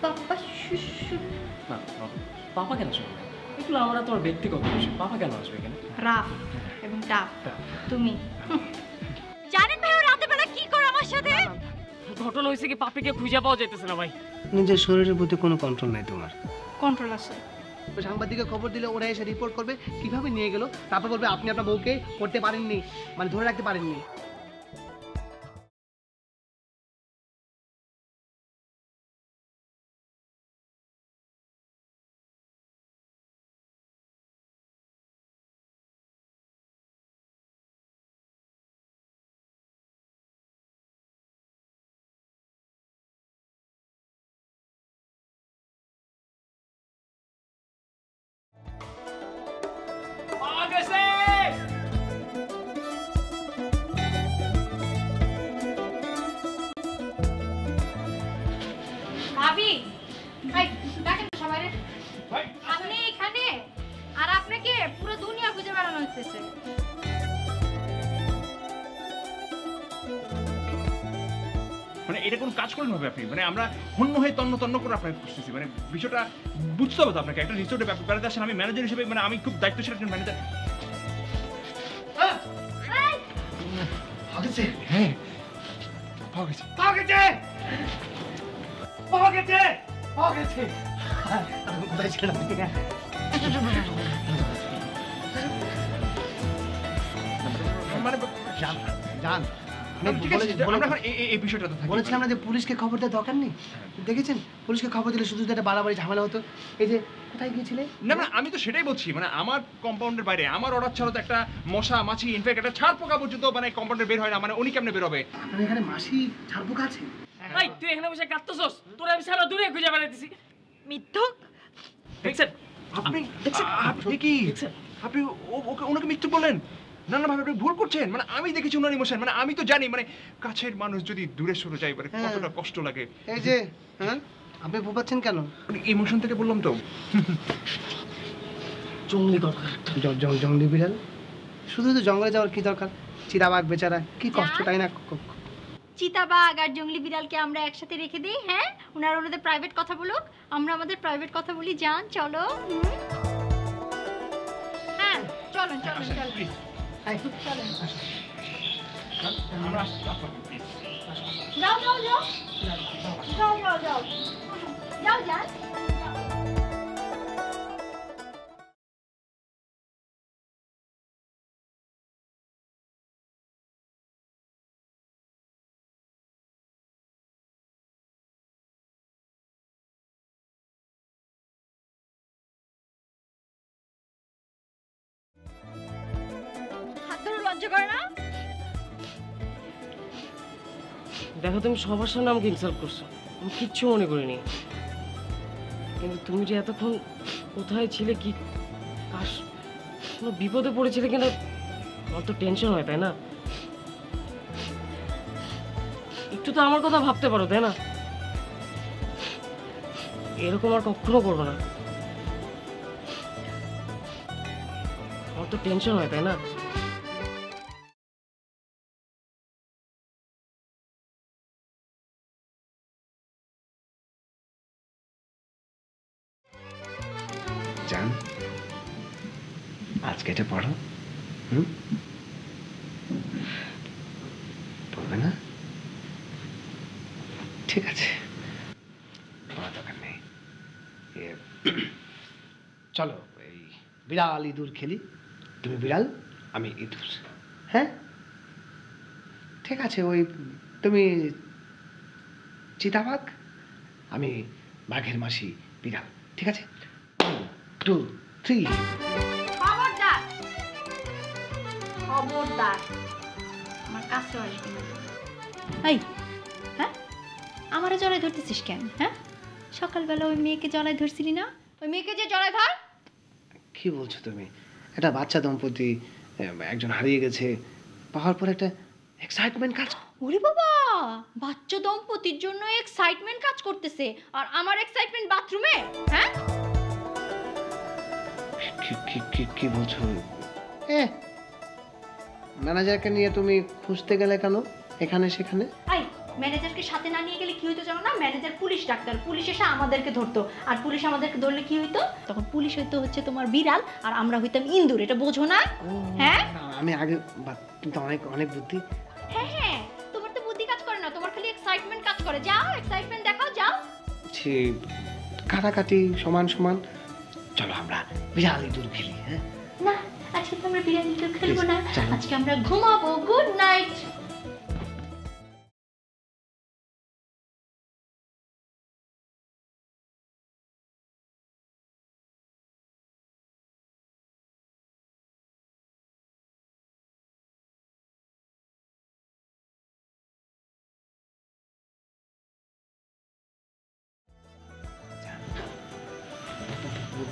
পাপা না পাপা কেন আসবে? এগুলো আমরা তোমার ব্যক্তিগত বিষয়। পাপা কেন আসবে এখানে? রাফ এবং টাফ তুমি জানেন ভাই রাতে বেলা কি করে আমার সাথে? ঘটনা হয়েছে কি পাপিকে খুঁজে পাওয়া যাইতেছে না ভাই। নিজের শরীরের প্রতি কোনো কন্ট্রোল নাই তোমার। কন্ট্রোল আছে। সাংবাদিককে খবর দিলে ওরা এসে রিপোর্ট করবে কিভাবে নিয়ে গেল, তারপর বলবে আপনি আপনার বউকে করতে পারেননি, মানে ধরে রাখতে পারেননি। ভাবি ভাই দেখেন সবাই আপনি এখানে আর আপনাকে পুরো দুনিয়া খুঁজে বেড়ানো হচ্ছে। মানে এটা কোন কাজ করলেন হবে আপনি? মানে আমরা হন্য হয়ে তন্ন তন্ন করে আপনাকে খুঁজতেছি। মানে বিষয়টা বুঝতে হবে তো আপনাকে। একটা রিসোর্টে বেড়াতে আসেন, আমি ম্যানেজার হিসেবে, মানে আমি খুব দায়িত্বশীল একজন ম্যানেজার। হ্যাঁ পাওয়া গেছে, পাওয়া গেছে, পাওয়া গেছে, পাওয়া গেছে। কোথায় ছিলাম? মানে জান এই বিষয়টা তো বলেছিলাম না যে পুলিশকে খবর দেওয়ার দরকার নেই। দেখেছেন পুলিশকে খবর দিলে শুধু একটা বাড়াবাড়ি ঝামেলা হতো। এই যে কোথায় গিয়েছিলে? না না আমি তো সেটাই বলছি, মানে আমার কম্পাউন্ডের বাইরে আমার অর্ডার ছাড়া তো একটা মশা মাছি ইনফেক্ট একটা ছাড় পোকা পর্যন্ত মানে কম্পাউন্ডে বের হয় না। মানে উনি কেমনে বের হবে? আপনার এখানে মাসি ছাড় পোকা আছে? ভাই তুই এখানে বসে কাঁদতেছস? তোর আমি সারা দুনিয়া খুঁজে বেড়াইতেছি। মিথ্যক দেখছেন আপনি আপনি কি আপনি ওকে ওনাকে মৃত্যু বললেন? না না ভাই আপনি ভুল করছেন। মানে আমি দেখেছি ওনার ইমোশন, মানে আমি তো জানি মানে কাছের মানুষ যদি দূরে সরে যায় মানে কতটা কষ্ট লাগে। এই যে হ্যাঁ আপনি ভোপাচ্ছেন কেন? ইমোশন থেকে বললাম তো। জঙ্গলি জঙ্গলি বিড়াল শুধু তো জঙ্গলে যাওয়ার কি দরকার? চিতাবাঘ বেচারা কি কষ্ট, তাই না? চিতাবাঘ আর জঙ্গলি বিড়ালকে আমরা একসাথে রেখে দিই। হ্যাঁ ওনারা ওনাদের প্রাইভেট কথা বলুক, আমরা আমাদের প্রাইভেট কথা বলি। যান চলো। হ্যাঁ চলুন চলুন চলুন যাও যাও যাও যাও যাও যাও যাও যান। হাত ধরে লজ্জা করে না? দেখো তুমি সবার সামনে আমাকে ইনসাল্ট করছো, আমি কিচ্ছু মনে করিনি। কিন্তু তুমি যে এতক্ষণ কোথায় ছিলে, কি কোনো বিপদে পড়েছিলে কিনা আমার তো টেনশন হয়, তাই না? একটু তো আমার কথা ভাবতে পারো, তাই না? এরকম আর কখনো করবো না। আমার তো টেনশন হয়, তাই না? জান আজকে এটা পড়ো। পড়বে না? ঠিক আছে পড়ার দরকার নেই। চলো এই বিড়াল ইঁদুর খেলি। তুমি বিড়াল আমি ইঁদুর। হ্যাঁ ঠিক আছে। ওই তুমি চিতাবাঘ আমি বাঘের মাসি বিড়াল। ঠিক আছে 1 2 3। খবরদার খবরদার আমার কাছে আসবি না। এই হ্যাঁ আমারে জড়ায় ধরতেছিস কেন? হ্যাঁ সকালবেলা ওই মেয়েকে জড়ায় ধরছিলি না? ওই মেয়েকে যে জড়ায় ধর। কি বলছো তুমি? একটা বাচ্চা দম্পতি একজন হারিয়ে গেছে, পাওয়ার পর একটা এক্সাইটমেন্ট কাজ। ওরে বাবা বাচ্চা দম্পতির জন্য এক্সাইটমেন্ট কাজ করতেছে আর আমার এক্সাইটমেন্ট বাথরুমে। হ্যাঁ কি বলছো? ম্যানেজারকে নিয়ে তুমি খুঁজতে গেলে কেন এখানে সেখানে? এই ম্যানেজারকে সাথে না নিয়ে গেলে কি হইতো জানো না? ম্যানেজার পুলিশ ডাক্তার, পুলিশ এসে আমাদেরকে ধরতো, আর পুলিশ আমাদেরকে ধরলে কি হইতো? তখন পুলিশ হইতো হচ্ছে তোমার বিড়াল আর আমরা হইতাম ইন্দুর। এটা বোঝো না? হ্যাঁ না, আমি আগে কিন্তু অনেক অনেক বুদ্ধি। হ্যাঁ হ্যাঁ, তোমার তো বুদ্ধি কাজ করে না, তোমার খালি এক্সাইটমেন্ট কাজ করে। যাও এক্সাইটমেন্ট দেখাও, যাও। সে কাটাকাটি সমান সমান, চলো আমরা বিড়াল ইঁদুর খেলি। হ্যাঁ না, আজকে তো আমরা বিরিয়ানি তো খেলবো না, চলো। আজকে আমরা ঘুমাবো। Good night.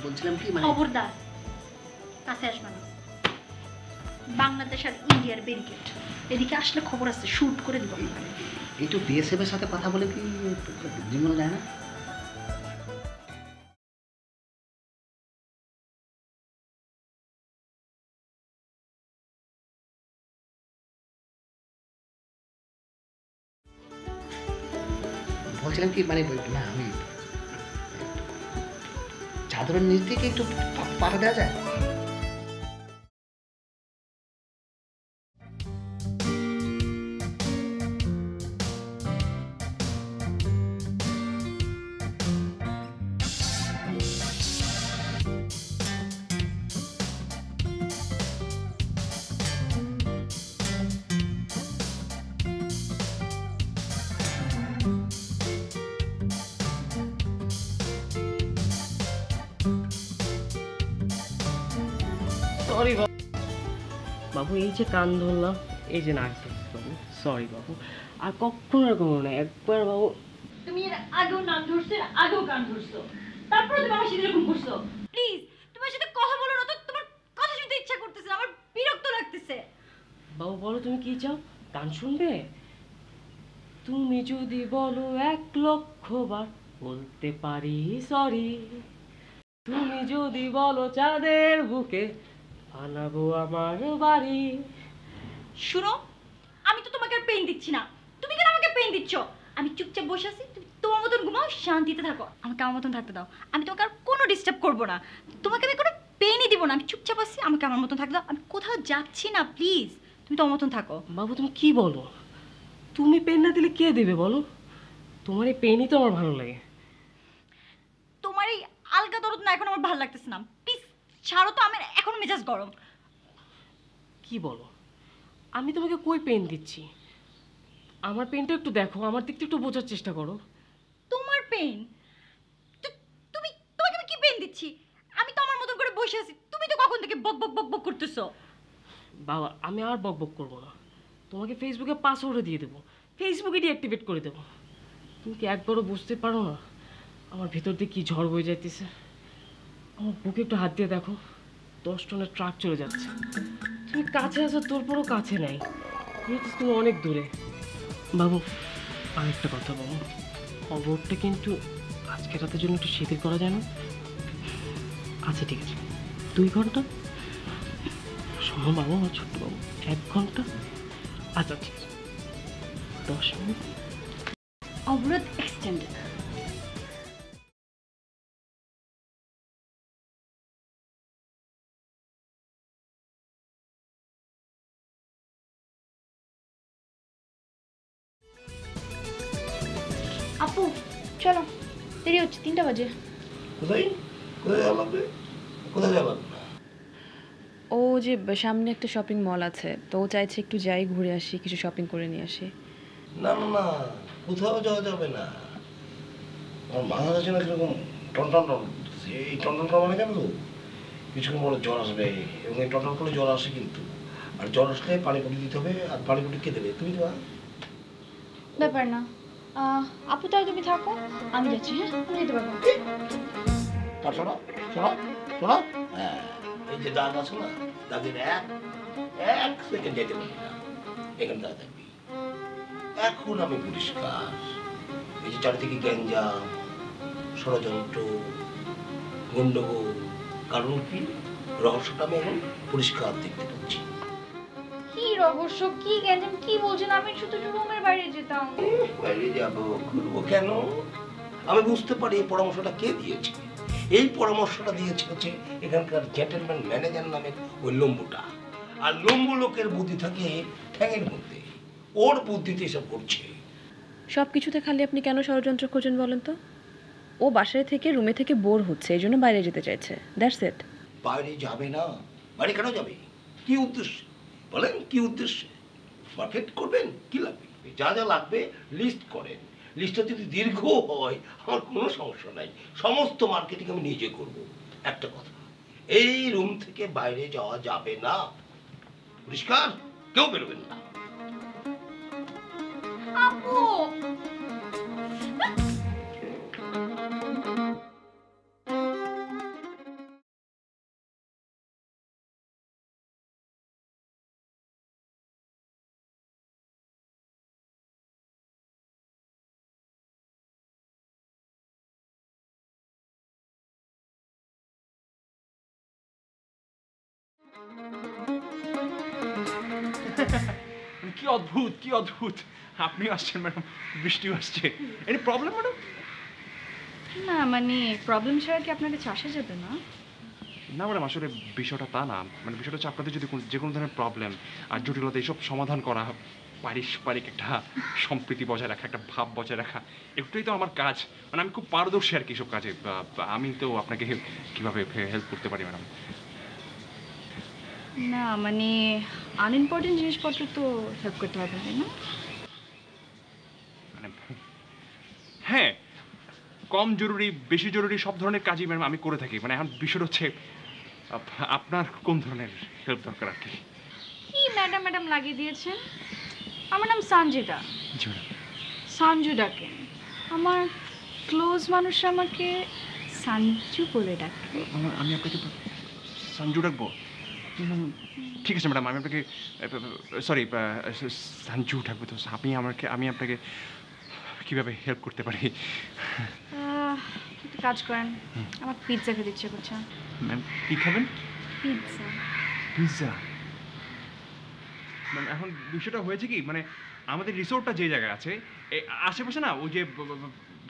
বলছিলাম কি, মানে খবরদার কাছে আসবে না। বাংলাদেশ আর ইন্ডিয়ার ব্যারিকেড, এদিকে আসলে খবর আছে, শুট করে দিব। একটু বিএসএফ এর সাথে কথা বলে কি জীবন যায় না? বলছিলাম কি, মানে না আমি চাদরের নিচ থেকে একটু পাঠা দেওয়া যায়? সরি বাবু, এই যে কান ধরলাম, এই যে নাক ধরছি বাবু, সরি বাবু, আর কখনো এরকম হবে না। একবার বাবু তুমি এর আগেও নাম ধরছো, এর আগেও কান ধরছো, তারপরে তুমি আমার সাথে এরকম করছো। প্লিজ তোমার সাথে কথা বলো না তো, তোমার কথা শুনতে ইচ্ছা করতেছে না, আমার বিরক্ত লাগতেছে। বাবু বলো তুমি কি চাও? গান শুনবে? তুমি যদি বলো 1,00,000 বার বলতে পারি সরি। তুমি যদি বলো চাঁদের বুকে বানাবো আমার বাড়ি। শুনো, আমি তো তোমাকে আর পেইন দিচ্ছি না, তুমি কেন আমাকে পেইন দিচ্ছ? আমি চুপচাপ বসে আছি, তুমি তোমার মতন ঘুমাও, শান্তিতে থাকো, আমাকে আমার মতন থাকতে দাও। আমি তোমাকে আর কোনো ডিস্টার্ব করবো না, তোমাকে আমি কোনো পেইনই দিব না। আমি চুপচাপ আছি, আমাকে আমার মতন থাকতে দাও। আমি কোথাও যাচ্ছি না, প্লিজ তুমি তোমার মতন থাকো। বাবু তুমি কি বলো? তুমি পেন না দিলে কে দেবে বলো? তোমার এই পেনই তো আমার ভালো লাগে। তোমার এই আলগা দরদ না এখন আমার ভালো লাগতেছে না, প্লিজ ছাড়ো তো, আমার এখন মেজাজ গরম। কি বলো? আমি তোমাকে কই পেন দিচ্ছি? আমার পেনটা একটু দেখো, আমার দিকটা একটু বোঝার চেষ্টা করো। তোমার পেইন? তুমি তোমাকে আমি কি পেইন দিচ্ছি? আমি তো আমার মতন করে বসে আছি, তুমি তো কখন থেকে বক বক বক বক করতেছো। বাবা আমি আর বক বক করবো না, তোমাকে ফেসবুকে পাসওয়ার্ডে দিয়ে দেবো, ফেসবুকে ডিঅ্যাক্টিভেট করে দেবো। তুমি কি একবারও বুঝতে পারো না আমার ভেতর দিয়ে কী ঝড় বয়ে যাইতেছে? আমার বুকে একটু হাত দিয়ে দেখো, 10 টনের ট্রাক চলে যাচ্ছে। তুমি কাছে আসো, তোর পরও কাছে নাই, তুমি অনেক দূরে। বাবু আরেকটা কথা বাবু, খবরটা কিন্তু আজকে রাতের জন্য একটু শিথিল করা যায় না? আচ্ছা ঠিক আছে, 2 ঘন্টা? শোনো বাবু আমার ছোট্ট বাবু, 1 ঘন্টা? আচ্ছা ঠিক আছে, 10 মিনিট। অবরোধ এক্সটেন্ড। আপু চলো, দেরি হচ্ছে, 3টা বাজে। কোথায় কোথায় যাবেন আপনি? কোথায় যাবেন? ও যে সামনে একটা শপিং মল আছে, তো ও চাইছে একটু যাই ঘুরে আসি, কিছু শপিং করে নিয়ে আসি। না না না, কোথাও যাওয়া যাবে না। আমার মাথা যাচ্ছে না কিরকম টনটন টন, এই টনটন টন মানে কেন? কিছুক্ষণ পরে জ্বর আসবে, এবং এই টনটন করলে জ্বর আসে কিন্তু। আর জ্বর আসলে পানি পুটি দিতে হবে, আর পানি পুটি কে দেবে? তুমি দেবা? ব্যাপার না, আপু তাহলে তুমি থাকো, আমি যাচ্ছি। হ্যাঁ আমি যেতে পারবো। আর শোনো শোনো শোনো, হ্যাঁ এই যে দাগ আছে না, দাগের এক সেকেন্ড যেতে পারি না, এখানে দাগ থাকবি। এখন আমি পরিষ্কার, এই যে চারিদিকে গ্যাঞ্জাম, ষড়যন্ত্র, গন্ডগোল, কারণ কি রহস্যটা আমি এখন পরিষ্কার দেখতে পাচ্ছি। কি রহস্য, কি গ্যাঞ্জাম, কি বলছেন? আমি শুধু রুমের বাইরে যেতাম। বাইরে যাবো, ঘুরবো কেন? আমি বুঝতে পারি এই পরামর্শটা কে দিয়েছে। এই পরামর্শটা দিয়েছে হচ্ছে এখানকার জেন্টলম্যান ম্যানেজার নামের ওই লম্বুটা। আর লম্বু লোকের বুদ্ধি থাকে ঠ্যাঙের মধ্যে, ওর বুদ্ধিতে এসব করছে। সব কিছুতে খালি আপনি কেন ষড়যন্ত্র খোঁজেন বলেন তো? ও বাসায় থেকে রুমে থেকে বোর হচ্ছে, এই জন্য বাইরে যেতে চাইছে, দ্যাটস ইট। বাইরে যাবে না, বাইরে কেন যাবে? কি উদ্দেশ্যে বলেন? কি উদ্দেশ্যে? মার্কেট করবেন? কি লাগবে? যা যা লাগবে লিস্ট করেন। লিস্টটা যদি দীর্ঘ হয় আমার কোনো সমস্যা নাই, সমস্ত মার্কেটিং আমি নিজে করব। একটা কথা, এই রুম থেকে বাইরে যাওয়া যাবে না, পরিষ্কার? কেউ বেরোবেন না। আপু, কি অদ্ভুত, কি অদ্ভুত। আপনিও আসছেন ম্যাডাম, বৃষ্টিও আসছে। Any problem madam? না মানে প্রবলেম ছাড়া কি আপনার কাছে আসা যাবে না? না ম্যাডাম, আসলে বিষয়টা তা না। মানে বিষয়টা হচ্ছে আপনাদের যদি যে কোনো ধরনের প্রবলেম আর জটিলতা এইসব সমাধান করা, পারিবারিক একটা সম্প্রীতি বজায় রাখা, একটা ভাব বজায় রাখা, একটুই তো আমার কাজ। মানে আমি খুব পারদর্শী আর কি এসব কাজে। আমি তো আপনাকে কীভাবে হেল্প করতে পারি ম্যাডাম? না মানে আনইম্পর্টেন্ট জিনিসপত্র তো হেল্প করতে হবে তাই না? মানে হ্যাঁ, কম জরুরি বেশি জরুরি সব ধরনের কাজই ম্যাডাম আমি করে থাকি। মানে এখন বিষয় হচ্ছে আপনার কোন ধরনের হেল্প দরকার আর কি? কি ম্যাডাম ম্যাডাম লাগিয়ে দিয়েছেন? আমার নাম সঞ্জিতা। জি ম্যাডাম। সঞ্জু ডাকেন। আমার ক্লোজ মানুষ আমাকে সঞ্জু বলে ডাকে। আমি আপনাকে সঞ্জু ডাকবো? ঠিক আছে ম্যাডাম, আমি আপনাকে সরি সঞ্জু ডাকবো। তো আমি আপনাকে কীভাবে হেল্প করতে পারি? একটু কাজ করেন, আমার পিৎজা খেতে ইচ্ছে করছে। ম্যাম কী খাবেন? পিৎজা। পিৎজা? ম্যাম এখন বিষয়টা হয়েছে কি, মানে আমাদের রিসোর্টটা যে জায়গায় আছে আশেপাশে না ওই যে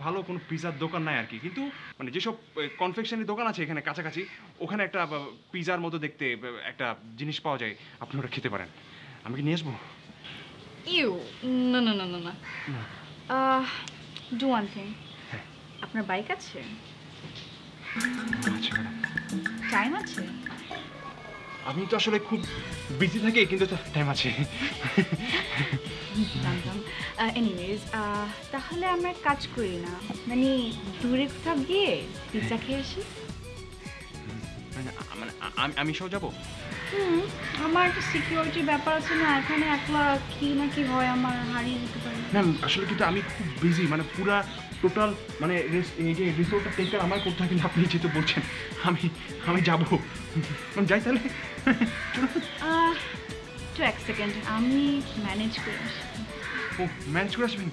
ভালো কোনো পিৎজার দোকান নাই আর কি। কিন্তু মানে যেসব কনফেকশনারি দোকান আছে এখানে কাছাকাছি, ওখানে একটা পিৎজার মতো দেখতে একটা জিনিস পাওয়া যায়, আপনি ওটা খেতে পারেন। আমি কি নিয়ে আসবো? ইউ না না না না না, ডু ওয়ান থিং। আপনার বাইক আছে? আচ্ছা ম্যাডাম। টাইম আছে? আমি তো আসলে খুব বিজি থাকি, কিন্তু টাইম আছে। এনিওয়েজ তাহলে আমরা এক কাজ করি না, মানে দূরে কোথাও গিয়ে পিৎজা খেয়ে আসি? মানে আমি সব যাবো? আমার একটা সিকিউরিটির ব্যাপার আছে না, এখানে একলা কি না কি হয় আমার হারিয়ে যেতে পারে। ম্যাম আসলে কিন্তু আমি খুব বিজি, মানে পুরা টোটাল মানে এই যে রিসোর্টটা টেক কেয়ার আমার করতে হয়। কিন্তু আপনি যেহেতু বলছেন আমি যাবো, যাই তাহলে। তো এক সেকেন্ড, আমি ম্যানেজ করে আসি। ও ম্যানেজ করে আসবেন?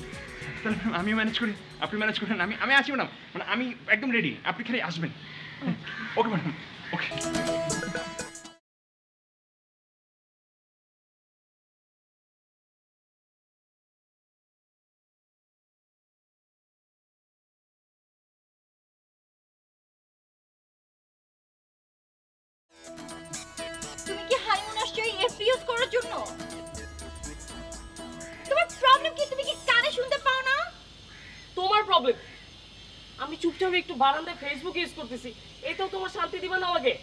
তাহলে আমি ম্যানেজ করি, আপনি ম্যানেজ করেন, আমি আছি ম্যাডাম। মানে আমি একদম রেডি, আপনি খালি আসবেন। ওকে ম্যাডাম, ওকে। তুমি কি হানিমুন আসছো এই এফপিএস করার জন্য? তোমার প্রবলেম কি? তুমি কি কানে শুনতে পাও না? তোমার প্রবলেম? আমি চুপচাপ একটু বারান্দায় ফেসবুক ইউজ করতেছি, এটাও তোমার শান্তি দিবা না আমাকে?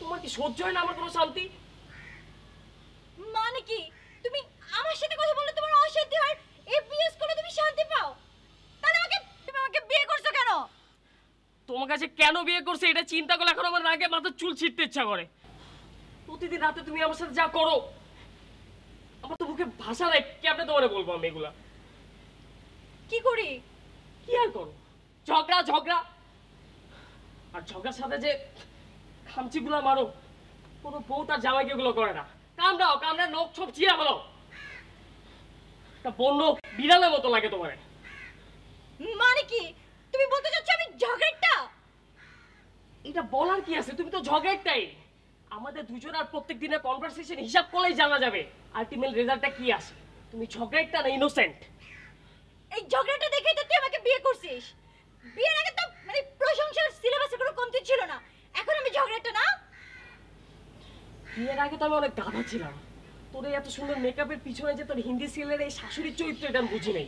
তোমার কি সহ্য হয় না আমার কোনো শান্তি? মানে কি? তুমি আমার সাথে কথা বললে তোমার অশান্তি হয়, এফপিএস করলে তুমি শান্তি পাও? তাহলে তুমি আমাকে বিয়ে করছো কেন? তোমার কাছে কেন বিয়ে করছে এটা চিন্তা করলে এখন আমার রাগে মাথার চুল ছিঁড়তে ইচ্ছা করে। প্রতিদিন রাতে তুমি আমার সাথে যা করো, আমার তো মুখে ভাষা নাই, কেমনে তোমারে বলবো আমি এগুলা? কি করি? কি আর করো? ঝগড়া ঝগড়া, আর ঝগড়ার সাথে যে খামচিগুলা মারো, কোনো বউ তার জামাইকে এগুলো করে না। কামড়াও কামড়া নখ ছোপ চিরা বলো, একটা বন্য বিড়ালের মতো লাগে তোমারে। মানে কি? তুমি বলতে চাচ্ছ আমি ঝগড়াটা? এটা বলার কি আছে? তুমি তো ঝগড়াটাই। আমাদের দুজনের প্রত্যেক দিনের কনভারসেশন হিসাব করলেই জানা যাবে আলটিমেট রেজাল্টটা কি আসে। তুমি ঝগড়াটা না ইনোসেন্ট। এই ঝগড়াটা দেখেই তো তুই আমাকে বিয়ে করছিস। বিয়ের আগে তো মানে প্রশংসার সিলেবাসে কোনো কমতি ছিল না, এখন আমি ঝগড়াটা না। বিয়ের আগে তো আমি অনেক গাধা ছিলাম। তোর এই এত সুন্দর মেকআপের পিছনে যে তোর হিন্দি সিরিয়ালের এই শাশুড়ির চরিত্র এটা আমি বুঝি নাই।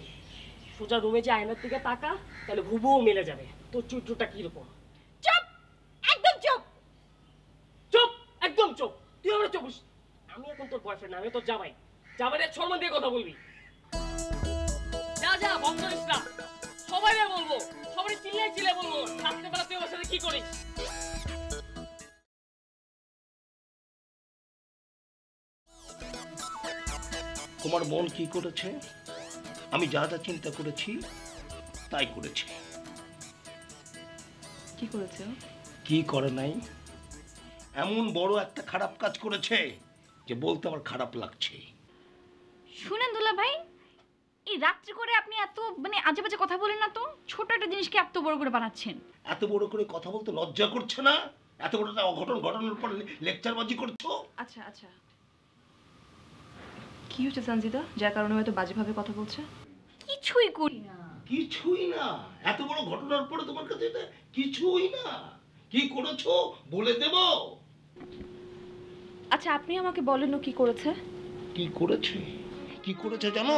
সোজা রুমে যে আয়নার দিকে তাকা, তাহলে হুবহু মিলে যাবে তোর চরিত্রটা কিরকম। চুপ, একদম চুপ। চুপ, একদম চুপ। তুই আমার চুপ। আমি এখন তোর বয়ফ্রেন্ড, আমি তোর জামাই। জামাইয়ের সম্মান দিয়ে কথা বলবি। যা যা, বন্ধ করিস না। সবাই বলবো, সবাই চিল্লাই বলবো রাত্রেবেলা তুই আমার সাথে কি করিস। তোমার মন কি করেছে? আমি যা যা চিন্তা করেছি তাই করেছি। কি করেছে? কি করে নাই? এমন বড় একটা খারাপ কাজ করেছে যে বলতে আমার খারাপ লাগছে। শুনেন দুলা ভাই, এই রাত্রি করে আপনি এত মানে আজে বাজে কথা বলেন না তো। ছোট একটা জিনিসকে এত বড় করে বানাচ্ছেন। এত বড় করে কথা বলতে লজ্জা করছে না? এত বড় একটা অঘটন ঘটানোর পর লেকচারবাজি করছো। আচ্ছা আচ্ছা, কি হচ্ছে সঞ্জিতা যার কারণে হয়তো বাজেভাবে কথা বলছে? কিছুই করি না। কিছুই না? এত বড় ঘটনার পরে তোমার কাছে এটা কিছুই না? কি করেছো বলে দেব? আচ্ছা আপনি আমাকে বলেন ও কি করেছে। কি করেছে? কি করেছে জানো?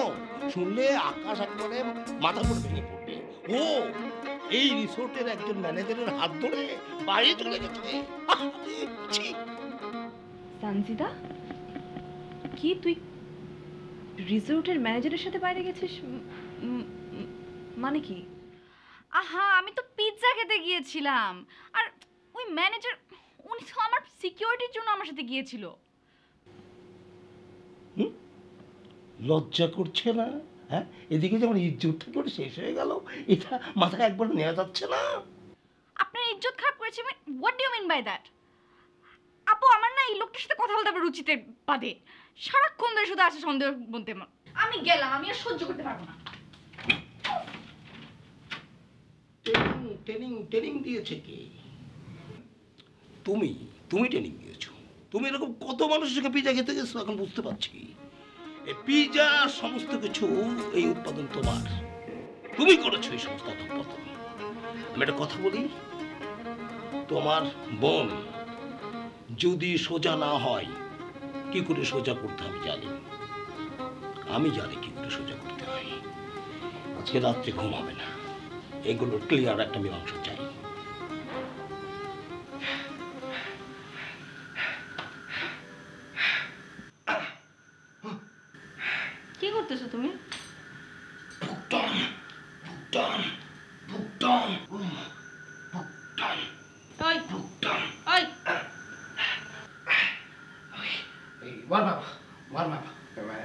শুনলে আকাশ একবারে মাথা করে ভেঙে পড়বে। ও এই রিসোর্টের একজন ম্যানেজারের হাত ধরে বাইরে চলে গেছে। সঞ্জিতা, কি তুই রিসোর্টের ম্যানেজারের সাথে বাইরে গেছিস? মানে কি? আহা, আমি তো পিৎজা খেতে গিয়েছিলাম। আর ওই ম্যানেজার উনি তো আমার সিকিউরিটির জন্য আমার সাথে গিয়েছিল। লজ্জা করছে না? হ্যাঁ, এদিকে যেমন ইজ্জতটা করে শেষ হয়ে গেল, এটা মাথায় একবার নেওয়া যাচ্ছে না? আপনার ইজ্জত খারাপ করেছে? What do you mean by that? আপু, আমার না এই লোকটার সাথে কথা বলতে আমার রুচিতে বাদে। সারাক্ষণ ধরে শুধু আসে সন্দেহ বলতে। আমি গেলাম, আমি আর সহ্য করতে পারবো না। ট্রেনিং দিয়েছে কে? তুমি ট্রেনিং দিয়েছো। তুমি এরকম কত মানুষের সঙ্গে পিজা খেতে গেছো এখন বুঝতে পারছি। এই পিজা সমস্ত কিছু এই উৎপাদন তোমার, তুমি করেছো এই সমস্ত উৎপাদন। আমি একটা কথা বলি, তোমার বোন যদি সোজা না হয়, কি করে সোজা করতে আমি জানি। আমি জানি কি করে সোজা করতে হয়। আজকে রাত্রে ঘুম হবে না, এগুলো ক্লিয়ার একটা মীমাংসা চাই। কি করতেছো তুমি?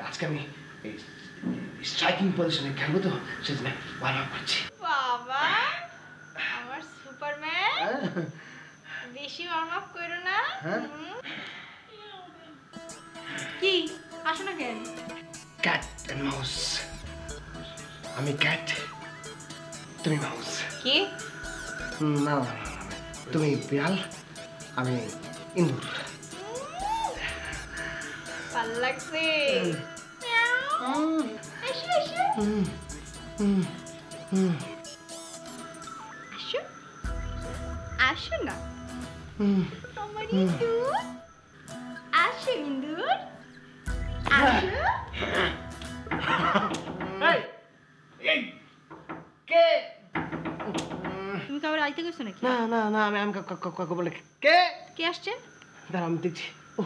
আজকে আমি স্ট্রাইকিং পজিশনে খেলবো তো, সেজন্য ওয়ার্ম আপ করছি। বাবা আমার সুপারম্যান, বেশি ওয়ার্ম আপ করো না। কি আসো না কেন? Cat and mouse. আমি ক্যাট, তুমি মাউস। কি? না, তুমি বিড়াল, আমি ইঁদুর। ভাল লাগছে। আসো আসো আসো আসো না আমার ইঁদুর। আসো ইঁদুর, আসো। কে? তুমি কাউরে আইতে গেছো নাকি? না না না, আমি কাউকে বলে কে? কে আসছে? দাঁড়া আমি দেখছি। ও